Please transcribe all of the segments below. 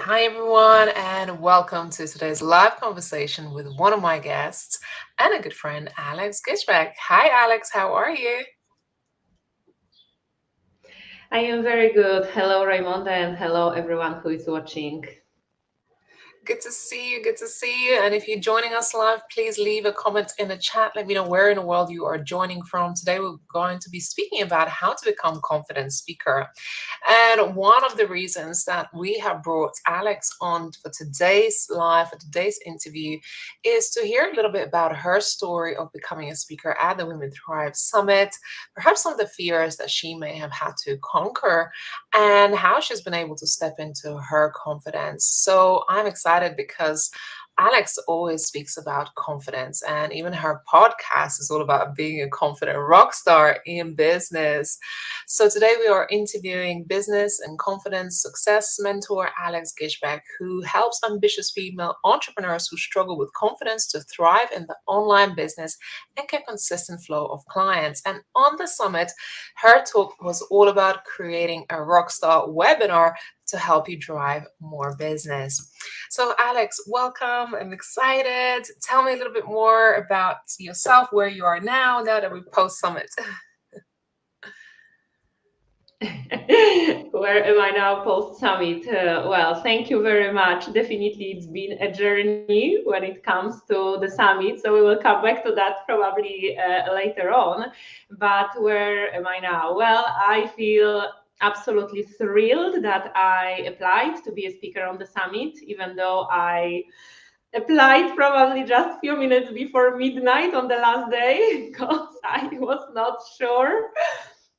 Hi, everyone, and welcome to today's live conversation with one of my guests and a good friend, Alex Grzybek. Hi, Alex, how are you? I am very good. Hello, Raimonda, and hello, everyone who is watching. Good to see you. Good to see you. And if you're joining us live, please leave a comment in the chat. Let me know where in the world you are joining from. Today, we're going to be speaking about how to become a confident speaker. And one of the reasons that we have brought Alex on for today's live, for today's interview, is to hear a little bit about her story of becoming a speaker at the Women Thrive Summit, perhaps some of the fears that she may have had to conquer, and how she's been able to step into her confidence. So I'm excited because Alex always speaks about confidence, and even her podcast is all about being a confident rock star in business. So today we are interviewing business and confidence success mentor Alex Grzybek, who helps ambitious female entrepreneurs who struggle with confidence to thrive in the online business and get consistent flow of clients. And on the summit, her talk was all about creating a rockstar webinar to help you drive more business. So, Alex, welcome. I'm excited. Tell me a little bit more about yourself, where you are now that we've post summit. Where am I now post summit? Well, thank you very much. Definitely, it's been a journey when it comes to the summit. So we will come back to that probably later on. But where am I now? Well, I feel absolutely thrilled that I applied to be a speaker on the summit, even though I applied probably just a few minutes before midnight on the last day because I was not sure.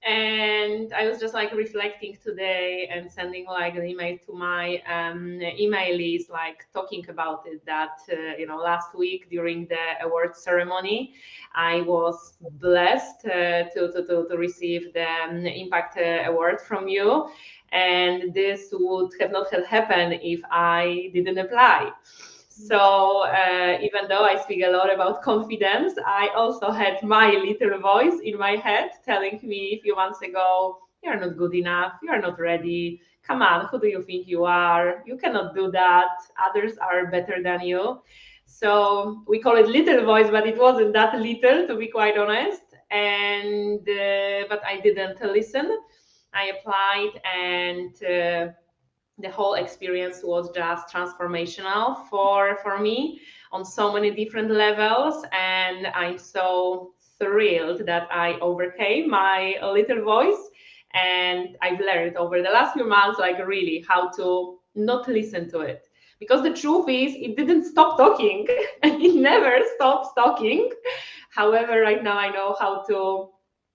And I was just like reflecting today and sending like an email to my email list, like talking about it that, last week during the award ceremony, I was blessed to receive the Impact Award from you. And this would have not have happened if I didn't apply. So even though I speak a lot about confidence, I also had my little voice in my head telling me a few months ago, you're not good enough, you're not ready. Come on, who do you think you are? You cannot do that. Others are better than you. So we call it little voice, but it wasn't that little, to be quite honest. And but I didn't listen. I applied and the whole experience was just transformational for me on so many different levels, and I'm so thrilled that I overcame my little voice, and I've learned over the last few months like really how to not listen to it, because the truth is it didn't stop talking and it never stops talking. However, right now I know how to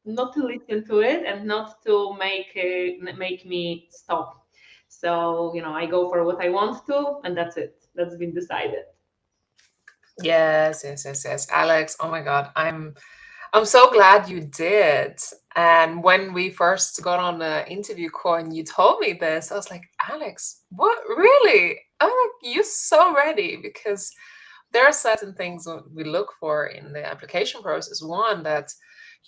not to listen to it and not to make me stop. So, I go for what I want to, and that's it. That's been decided. Yes. Alex, oh my God, I'm so glad you did. And when we first got on the interview call and you told me this, I was like, Alex, what really? I'm like, you're so ready because there are certain things that we look for in the application process. One, that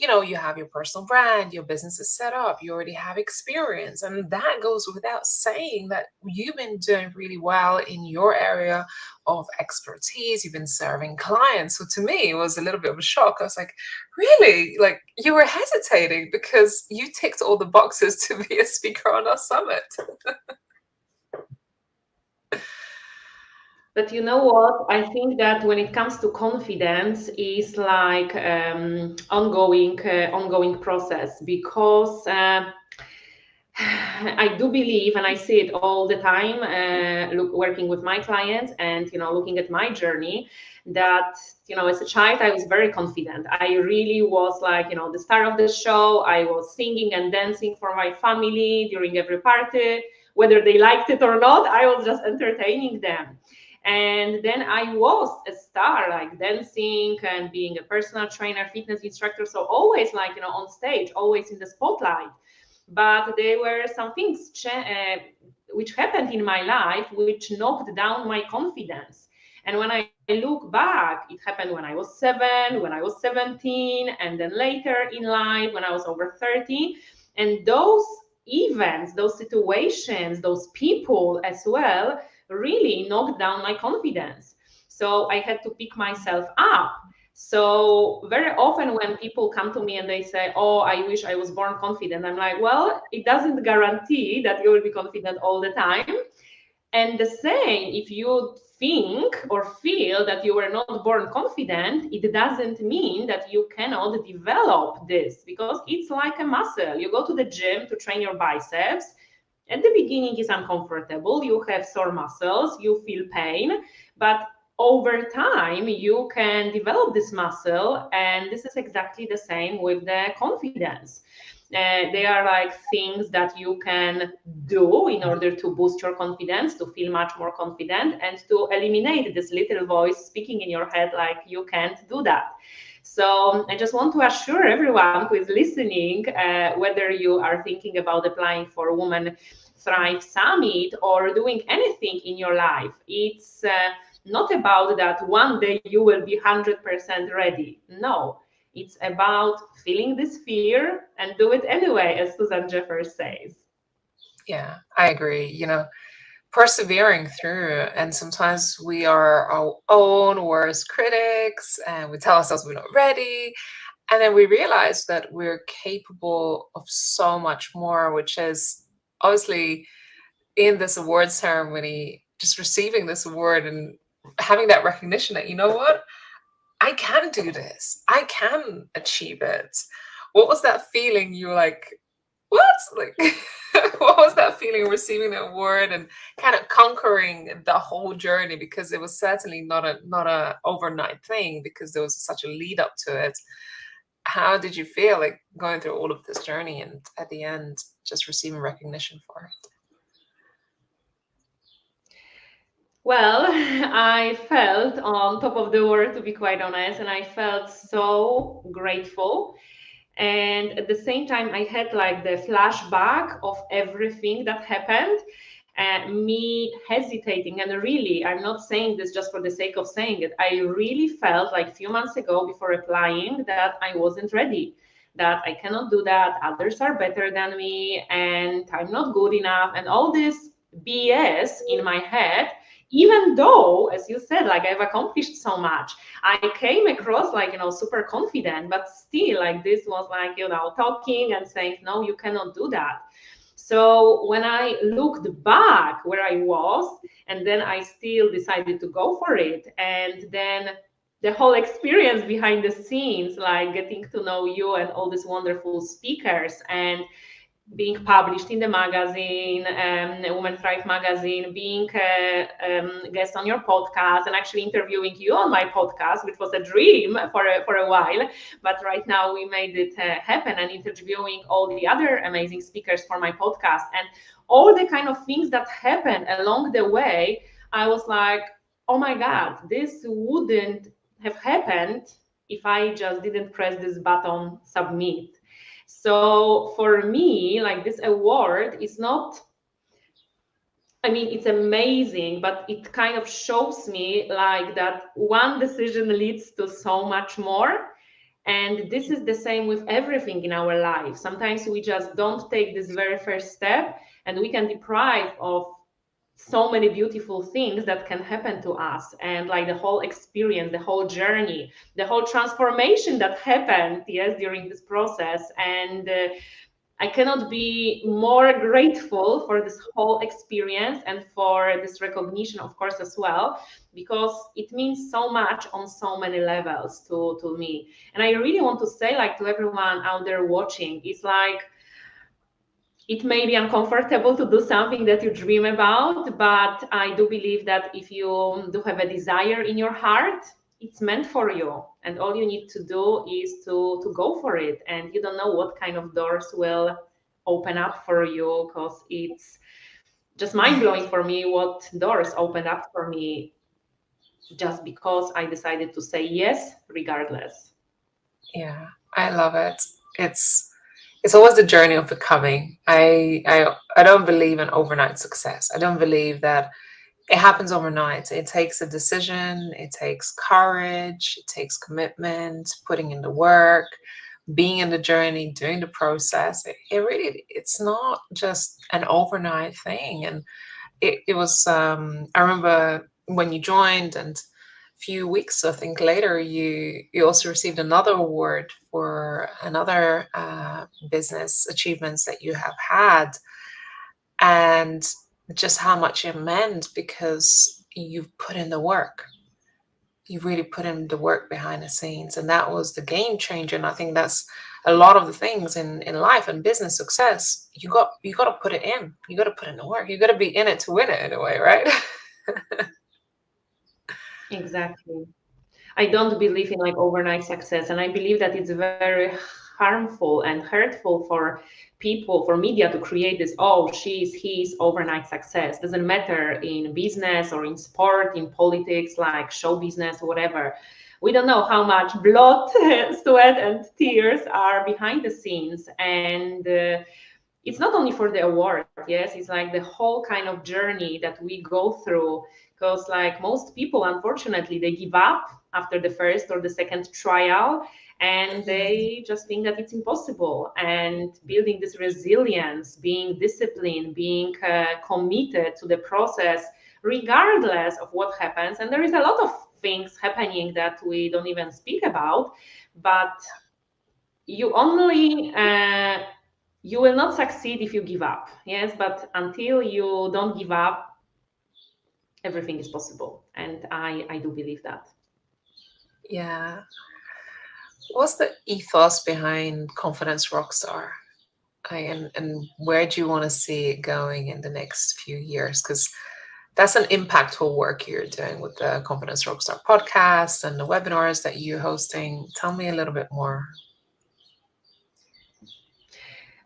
you have your personal brand, your business is set up, you already have experience, and that goes without saying that you've been doing really well in your area of expertise. You've been serving clients. So to me, it was a little bit of a shock. I was like, really? Like, you were hesitating because you ticked all the boxes to be a speaker on our summit. But you know what? I think that when it comes to confidence, is like ongoing process, because I do believe, and I see it all the time, working with my clients and looking at my journey, that as a child I was very confident. I really was like the star of the show. I was singing and dancing for my family during every party, whether they liked it or not. I was just entertaining them. And then I was a star, like dancing and being a personal trainer, fitness instructor. So always like on stage, always in the spotlight. But there were some things which happened in my life which knocked down my confidence. And when I look back, it happened when I was 7, when I was 17, and then later in life when I was over 30. And those events, those situations, those people as well really knocked down my confidence. So I had to pick myself up. So very often when people come to me and they say, "Oh, I wish I was born confident," I'm like, well, it doesn't guarantee that you will be confident all the time. And the same, if you think or feel that you were not born confident, it doesn't mean that you cannot develop this, because it's like a muscle. You go to the gym to train your biceps. At the beginning is uncomfortable, you have sore muscles, you feel pain, but over time you can develop this muscle, and this is exactly the same with the confidence. They are like things that you can do in order to boost your confidence, to feel much more confident, and to eliminate this little voice speaking in your head like you can't do that. So I just want to assure everyone who is listening, whether you are thinking about applying for Women Thrive Summit or doing anything in your life, it's not about that one day you will be 100% ready. No, it's about feeling this fear and do it anyway, as Susan Jeffers says. Yeah, I agree. Persevering through, and sometimes we are our own worst critics and we tell ourselves we're not ready, and then we realize that we're capable of so much more, which is obviously in this award ceremony, just receiving this award and having that recognition that, you know what, I can do this, I can achieve it. What was that feeling? You were like, what? Like, what was that feeling receiving the award and kind of conquering the whole journey? Because it was certainly not a overnight thing, because there was such a lead up to it. How did you feel like going through all of this journey and at the end just receiving recognition for it? Well, I felt on top of the world, to be quite honest, and I felt so grateful. And at the same time, I had like the flashback of everything that happened, and me hesitating. And really, I'm not saying this just for the sake of saying it. I really felt like a few months ago before applying that I wasn't ready, that I cannot do that. Others are better than me, and I'm not good enough, and all this BS in my head. Even though, as you said, like I've accomplished so much, I came across like, super confident, but still, like this was like, talking and saying, no, you cannot do that. So when I looked back where I was, and then I still decided to go for it, and then the whole experience behind the scenes, like getting to know you and all these wonderful speakers, and being published in the magazine, Women Thrive magazine, being a guest on your podcast, and actually interviewing you on my podcast, which was a dream for a while. But right now we made it happen, and interviewing all the other amazing speakers for my podcast, and all the kind of things that happened along the way. I was like, oh my God, this wouldn't have happened if I just didn't press this button, submit. So for me, like this award is not, I mean, it's amazing, but it kind of shows me like that one decision leads to so much more. And this is the same with everything in our life. Sometimes we just don't take this very first step, and we can deprive of so many beautiful things that can happen to us, and like the whole experience, the whole journey, the whole transformation that happened, yes, during this process. And I cannot be more grateful for this whole experience and for this recognition, of course, as well, because it means so much on so many levels to me. And I really want to say, like, to everyone out there watching, it's like, it may be uncomfortable to do something that you dream about, but I do believe that if you do have a desire in your heart, it's meant for you. And all you need to do is to go for it. And you don't know what kind of doors will open up for you, because it's just mind blowing for me what doors opened up for me just because I decided to say yes, regardless. Yeah, I love it. It's always the journey of becoming. I don't believe in overnight success. I don't believe that it happens overnight. It takes a decision, it takes courage, it takes commitment, putting in the work, being in the journey, doing the process, it really, it's not just an overnight thing. And it was, I remember when you joined, and a few weeks, I think, later, you also received another award for another business achievements that you have had, and just how much it meant because you've put in the work. You really put in the work behind the scenes, and that was the game changer. And I think that's a lot of the things in life and business success. You got to put it in. You got to put in the work. You got to be in it to win it, in a way, right? Exactly. I don't believe in like overnight success, and I believe that it's very harmful and hurtful for people, for media to create this, oh, she's his overnight success. Doesn't matter in business or in sport, in politics, like show business, whatever. We don't know how much blood, sweat, and tears are behind the scenes, and it's not only for the award. Yes, it's like the whole kind of journey that we go through, because like most people, unfortunately, they give up after the first or the second trial, and they just think that it's impossible. And building this resilience, being disciplined, being committed to the process regardless of what happens. And there is a lot of things happening that we don't even speak about, but you only you will not succeed if you give up. Yes, but until you don't give up, everything is possible, and I do believe that. Yeah. What's the ethos behind Confidence Rockstar? And where do you want to see it going in the next few years? Because that's an impactful work you're doing with the Confidence Rockstar podcast and the webinars that you're hosting. Tell me a little bit more.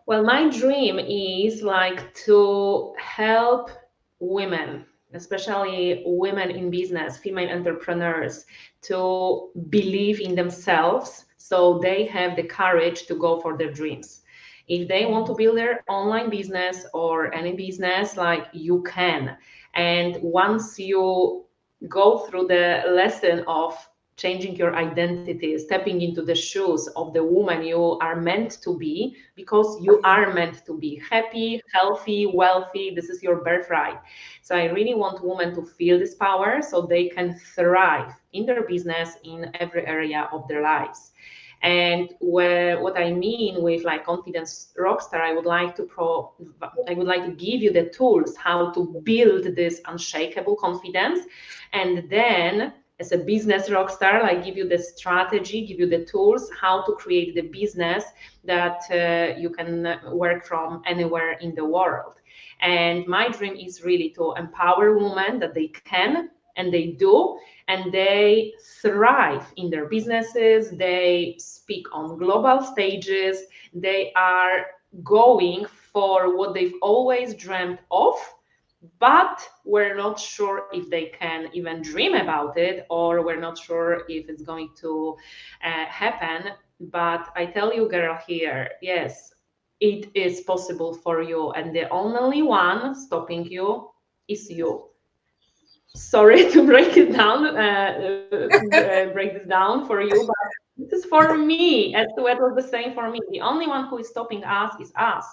Well, my dream is like to help women, especially women in business, female entrepreneurs, to believe in themselves so they have the courage to go for their dreams. If they want to build their online business or any business, like you can. And once you go through the lesson of changing your identity, stepping into the shoes of the woman you are meant to be, because you are meant to be happy, healthy, wealthy. This is your birthright. So I really want women to feel this power so they can thrive in their business in every area of their lives. And what I mean with like confidence rockstar, I would like to give you the tools how to build this unshakable confidence, and then as a business rockstar, I give you the strategy, give you the tools how to create the business that you can work from anywhere in the world. And my dream is really to empower women that they can and they do, and they thrive in their businesses. They speak on global stages. They are going for what they've always dreamt of, but we're not sure if they can even dream about it, or we're not sure if it's going to happen. But I tell you, girl, here, yes, it is possible for you, and the only one stopping you is you. Sorry to break it down, break this down for you, but this is for me, as to it was the same for me. The only one who is stopping us is us.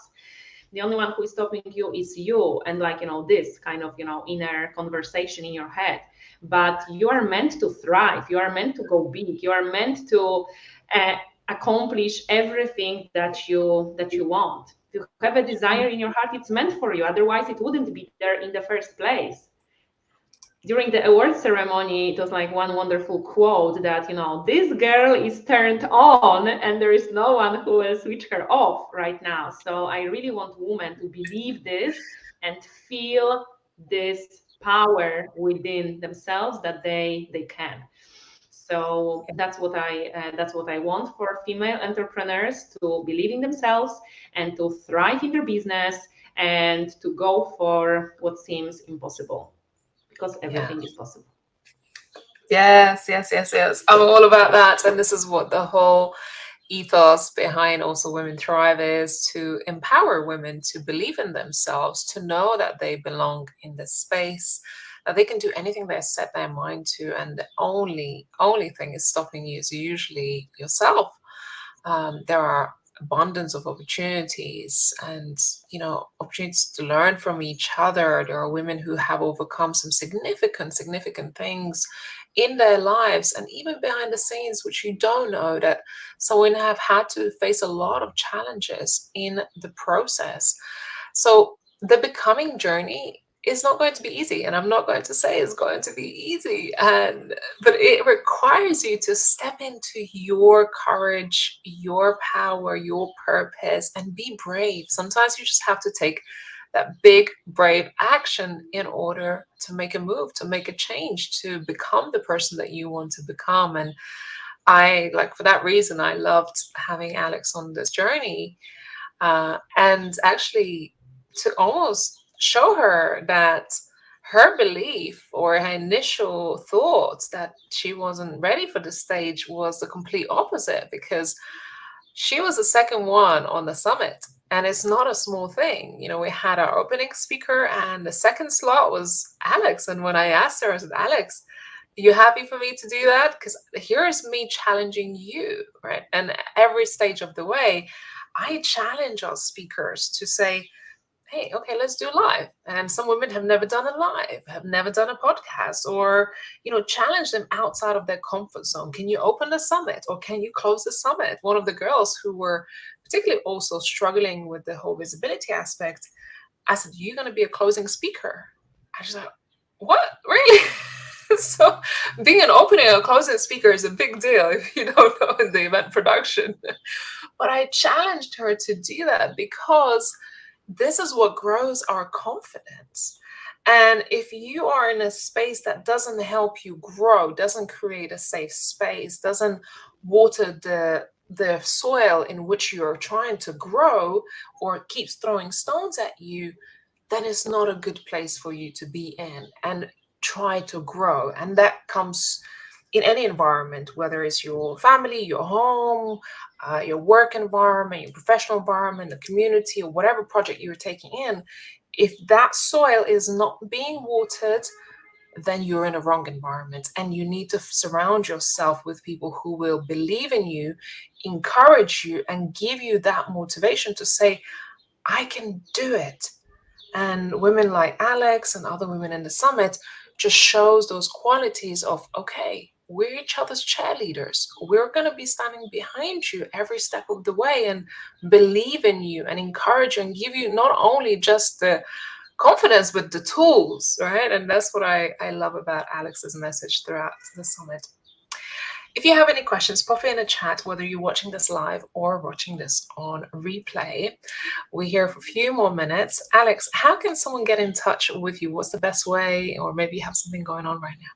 The only one who is stopping you is you, and like, this kind of, inner conversation in your head. But you are meant to thrive. You are meant to go big. You are meant to uh, accomplish everything that you want. If you have a desire in your heart, it's meant for you. Otherwise, it wouldn't be there in the first place. During the award ceremony, it was like one wonderful quote that, this girl is turned on and there is no one who will switch her off right now. So I really want women to believe this and feel this power within themselves that they can. So that's what I want for female entrepreneurs, to believe in themselves and to thrive in their business and to go for what seems impossible, because Yeah. everything is possible. Yes, yes, yes, yes. I'm all about that. And this is what the whole ethos behind Also Women Thrive is, to empower women to believe in themselves, to know that they belong in this space, that they can do anything they set their mind to. And the only thing is stopping you is usually yourself. There are abundance of opportunities and, opportunities to learn from each other. There are women who have overcome some significant things in their lives and even behind the scenes, which you don't know, that some women have had to face a lot of challenges in the process. So the becoming journey is not going to be easy, and I'm not going to say it's going to be easy, and but it requires you to step into your courage, your power, your purpose, and be brave. Sometimes you just have to take that big brave action in order to make a move, to make a change, to become the person that you want to become. And I, like, for that reason, I loved having Alex on this journey, and actually to almost show her that her belief or her initial thoughts that she wasn't ready for the stage was the complete opposite, because she was the second one on the summit. And it's not a small thing. We had our opening speaker, and the second slot was Alex. And when I asked her, I said, Alex, you happy for me to do that? Because here's me challenging you, right? And every stage of the way, I challenge our speakers to say, hey, okay, let's do live. And some women have never done a live, have never done a podcast, or, challenge them outside of their comfort zone. Can you open the summit or can you close the summit? One of the girls who were particularly also struggling with the whole visibility aspect, I said, you're going to be a closing speaker. I was like, what? Really? So being an opening or closing speaker is a big deal if you don't know in the event production. But I challenged her to do that because this is what grows our confidence. And if you are in a space that doesn't help you grow, doesn't create a safe space, doesn't water the soil in which you're trying to grow, or keeps throwing stones at you, then it's not a good place for you to be in and try to grow. And that comes in any environment, whether it's your family, your home, your work environment, your professional environment, the community, or whatever project you're taking in. If that soil is not being watered, then you're in a wrong environment, and you need to surround yourself with people who will believe in you, encourage you, and give you that motivation to say, I can do it. And women like Alex and other women in the summit just shows those qualities of, okay, we're each other's cheerleaders. We're going to be standing behind you every step of the way and believe in you and encourage you and give you not only just the confidence, but the tools, right? And that's what I love about Alex's message throughout the summit. If you have any questions, pop it in the chat, whether you're watching this live or watching this on replay. We're here for a few more minutes. Alex, how can someone get in touch with you? What's the best way? Or maybe you have something going on right now.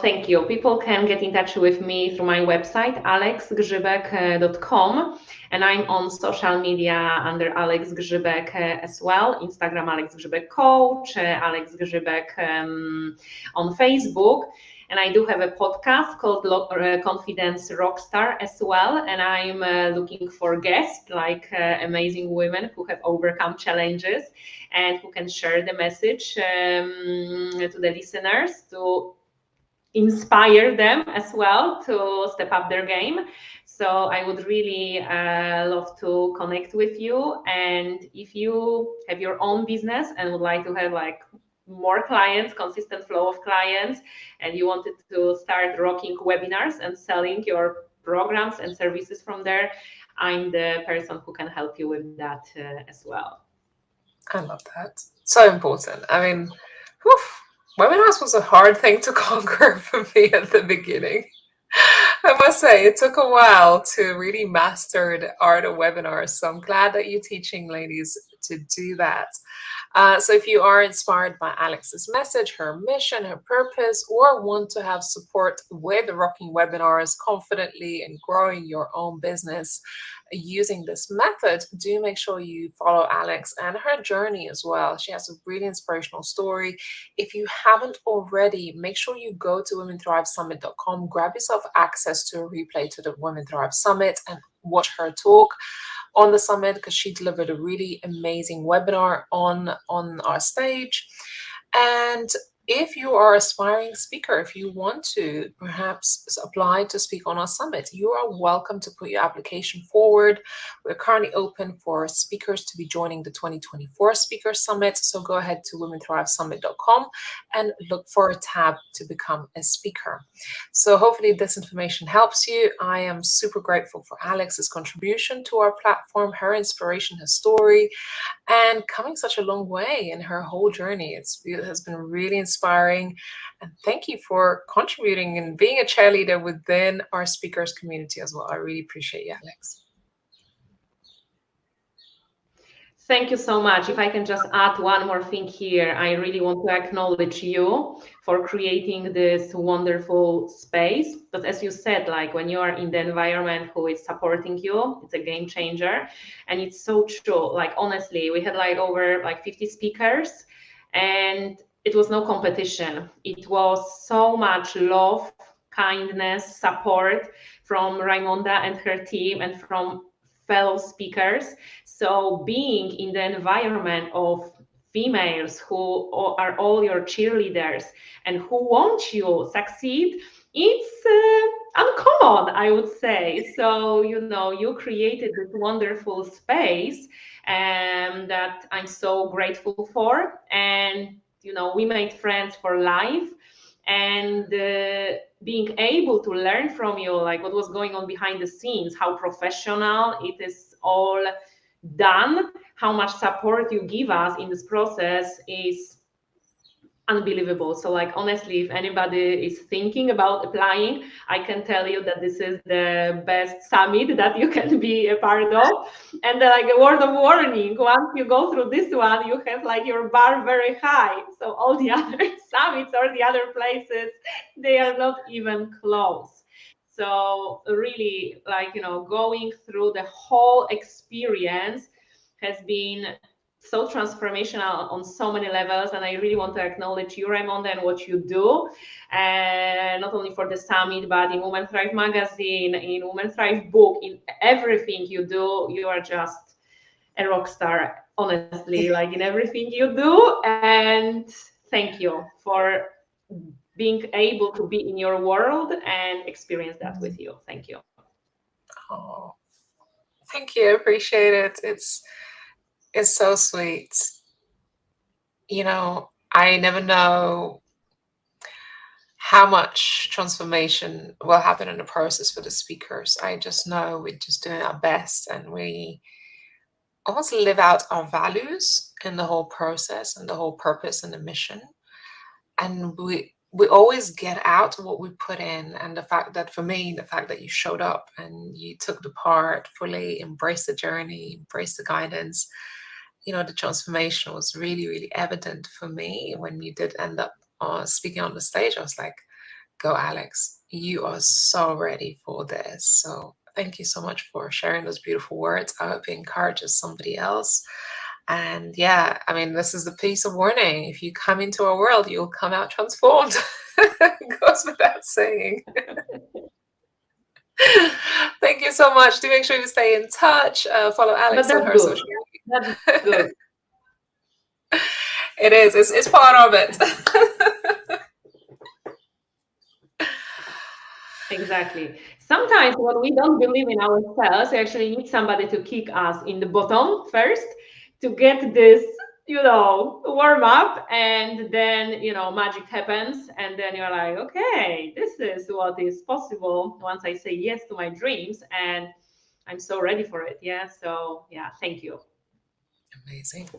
Thank you. People can get in touch with me through my website, alexgrzybek.com. And I'm on social media under Alex Grzybek as well. Instagram, Alex Grzybek Coach, Alex Grzybek on Facebook. And I do have a podcast called Confidence Rockstar as well. And I'm looking for guests, like amazing women who have overcome challenges and who can share the message to the listeners to inspire them as well to step up their game. So I would really love to connect with you. And if you have your own business and would like to have like more clients, consistent flow of clients, and you wanted to start rocking webinars and selling your programs and services from there, I'm the person who can help you with that as well. I love that. So important. I mean, whew, webinars was a hard thing to conquer for me at the beginning. I must say, it took a while to really master the art of webinars. So I'm glad that you're teaching ladies to do that. So if you are inspired by Alex's message, her mission, her purpose, or want to have support with rocking webinars confidently and growing your own business using this method, do make sure you follow Alex and her journey as well. She has a really inspirational story. If you haven't already, make sure you go to womenthrivesummit.com, grab yourself access to a replay to the Women Thrive Summit, and watch her talk on the summit, because she delivered a really amazing webinar on our stage. And if you are aspiring speaker, if you want to perhaps apply to speak on our summit, you are welcome to put your application forward. We're currently open for speakers to be joining the 2024 Speaker Summit. So go ahead to womenthrivesummit.com and look for a tab to become a speaker. So hopefully this information helps you. I am super grateful for Alex's contribution to our platform, her inspiration, her story, and coming such a long way in her whole journey. It has been really inspiring. And thank you for contributing and being a cheerleader within our speakers community as well. I really appreciate you, Alex. Thank you so much. If I can just add one more thing here, I really want to acknowledge you for creating this wonderful space. But as you said, like when you are in the environment who is supporting you, it's a game changer. And it's so true. Like honestly, we had like over like 50 speakers and it was no competition. It was so much love, kindness, support from Raimonda and her team and from fellow speakers. So being in the environment of females who are all your cheerleaders and who want you succeed, it's uncommon, I would say. So, you know, you created this wonderful space that I'm so grateful for. And, you know, we made friends for life. And being able to learn from you, like what was going on behind the scenes, how professional it is all done, how much support you give us in this process is unbelievable. So like honestly, if anybody is thinking about applying, I can tell you that this is the best summit that you can be a part of. And like a word of warning, once you go through this one, you have like your bar very high. So all the other summits or the other places, they are not even close. So really, like, you know, going through the whole experience has been so transformational on so many levels. And I really want to acknowledge you, Raymond, and what you do, and not only for the summit, but in Women Thrive magazine, in Women Thrive book, in everything you do. You are just a rock star, honestly, like in everything you do. And thank you for being able to be in your world and experience that with you. Thank you. Oh, thank you. I appreciate it. It's so sweet. You know, I never know how much transformation will happen in the process for the speakers. I just know we're just doing our best and we almost live out our values in the whole process and the whole purpose and the mission. And we always get out what we put in. And the fact that for me, the fact that you showed up and you took the part fully, embraced the journey, embraced the guidance, you know, the transformation was really, really evident for me when you did end up speaking on the stage. I was like, go, Alex, you are so ready for this. So thank you so much for sharing those beautiful words. I hope it encourages somebody else. And yeah, I mean, this is the piece of warning. If you come into our world, you'll come out transformed. Goes without saying. Thank you so much. Do make sure you stay in touch. Follow Alex on her social media. That's good. It is. It's part of it. Exactly. Sometimes when we don't believe in ourselves, we actually need somebody to kick us in the bottom first to get this, you know, warm up, and then, you know, magic happens, and then you're like, okay, this is what is possible once I say yes to my dreams, and I'm so ready for it. Yeah. So yeah, thank you. Amazing.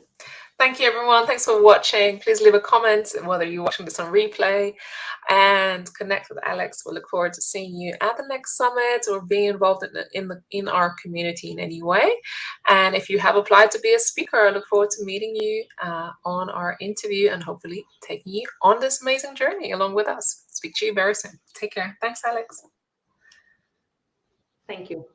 Thank you, everyone. Thanks for watching. Please leave a comment whether you're watching this on replay, and connect with Alex. We'll look forward to seeing you at the next summit or being involved in our community in any way. And if you have applied to be a speaker, I look forward to meeting you on our interview and hopefully taking you on this amazing journey along with us. Speak to you very soon. Take care. Thanks, Alex. Thank you.